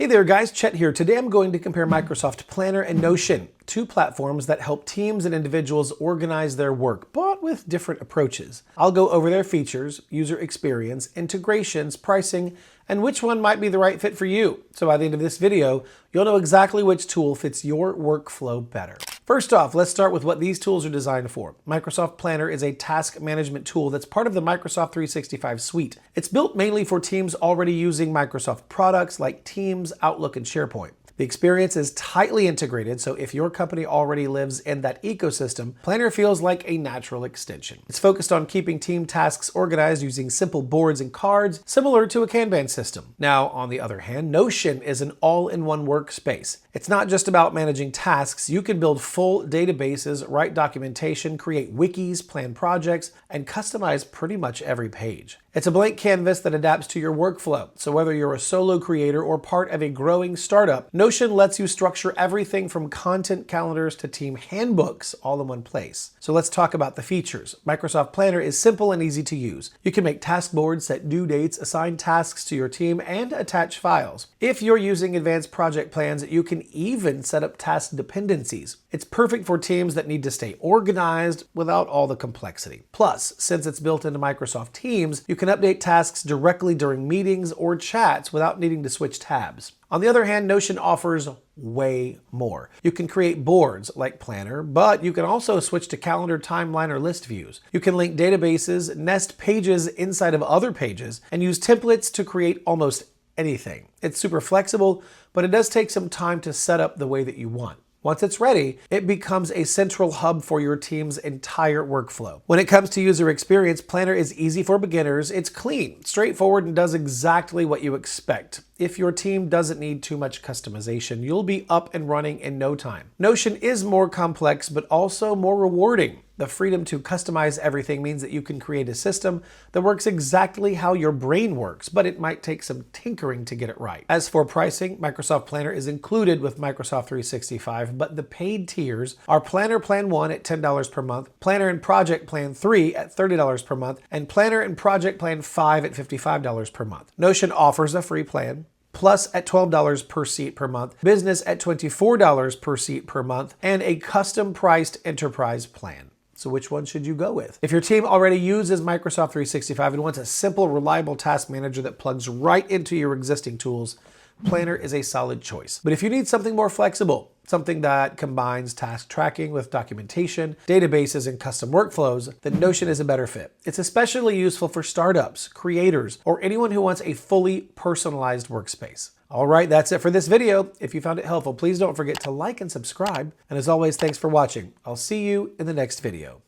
Hey there guys, Chet here. Today I'm going to compare Microsoft Planner and Notion, two platforms that help teams and individuals organize their work, but with different approaches. I'll go over their features, user experience, integrations, pricing, and which one might be the right fit for you. So by the end of this video, you'll know exactly which tool fits your workflow better. First off, let's start with what these tools are designed for. Microsoft Planner is a task management tool that's part of the Microsoft 365 suite. It's built mainly for teams already using Microsoft products like Teams, Outlook, and SharePoint. The experience is tightly integrated, so if your company already lives in that ecosystem, Planner feels like a natural extension. It's focused on keeping team tasks organized using simple boards and cards, similar to a Kanban system. Now, on the other hand, Notion is an all-in-one workspace. It's not just about managing tasks. You can build full databases, write documentation, create wikis, plan projects, and customize pretty much every page. It's a blank canvas that adapts to your workflow. So whether you're a solo creator or part of a growing startup, Notion lets you structure everything from content calendars to team handbooks all in one place. So let's talk about the features. Microsoft Planner is simple and easy to use. You can make task boards, set due dates, assign tasks to your team, and attach files. If you're using advanced project plans, you can even set up task dependencies. It's perfect for teams that need to stay organized without all the complexity. Plus, since it's built into Microsoft Teams, you can update tasks directly during meetings or chats without needing to switch tabs. On the other hand, Notion offers way more. You can create boards like Planner, but you can also switch to calendar, timeline, or list views. You can link databases, nest pages inside of other pages, and use templates to create almost anything. It's super flexible, but it does take some time to set up the way that you want. Once it's ready, it becomes a central hub for your team's entire workflow. When it comes to user experience, Planner is easy for beginners. It's clean, straightforward, and does exactly what you expect. If your team doesn't need too much customization, you'll be up and running in no time. Notion is more complex, but also more rewarding. The freedom to customize everything means that you can create a system that works exactly how your brain works, but it might take some tinkering to get it right. As for pricing, Microsoft Planner is included with Microsoft 365, but the paid tiers are Planner Plan 1 at $10 per month, Planner and Project Plan 3 at $30 per month, and Planner and Project Plan 5 at $55 per month. Notion offers a free plan, Plus at $12 per seat per month, Business at $24 per seat per month, and a custom-priced enterprise plan. So which one should you go with? If your team already uses Microsoft 365 and wants a simple, reliable task manager that plugs right into your existing tools, Planner is a solid choice. But if you need something more flexible, something that combines task tracking with documentation, databases, and custom workflows, then Notion is a better fit. It's especially useful for startups, creators, or anyone who wants a fully personalized workspace. All right, that's it for this video. If you found it helpful, please don't forget to like and subscribe. And as always, thanks for watching. I'll see you in the next video.